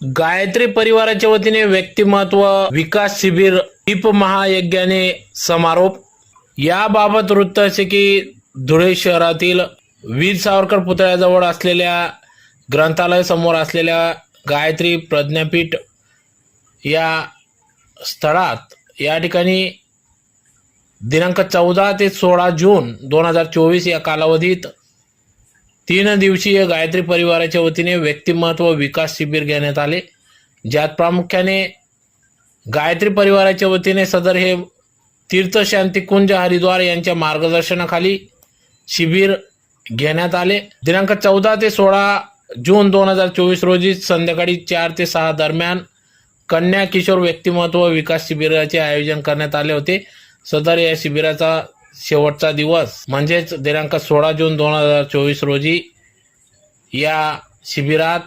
गायत्री परिवाराच्या वतीने व्यक्तिमत्व विकास शिबिर दीप महायज्ञाने समारोप। याबाबत वृत्त असे की धुळे शहरातील वीर सावरकर पुतळ्याजवळ असलेल्या ग्रंथालय समोर असलेल्या गायत्री प्रज्ञापीठ या स्थळात या ठिकाणी दिनांक 14 ते 16 जून 2024 या कालावधीत 3 दिवसीय गायत्री परिवाराच्या वतीने व्यक्तिमत्व विकास शिबिर घेण्यात आले, ज्यात प्रामुख्याने गायत्री परिवाराच्या वतीने सदर हे तीर्थशांती कुंज हरिद्वार यांच्या मार्गदर्शनाखाली शिबिर घेण्यात आले। दिनांक 14 ते 16 जून 2024 रोजी संध्याकाळी 4 ते 6 दरम्यान कन्या किशोर व्यक्तिमत्व विकास शिबिराचे आयोजन करण्यात आले होते। सदर या शिबिराचा शेवटचा दिवस म्हणजेच दिनांक 16 जून 2024 रोजी या शिबिरात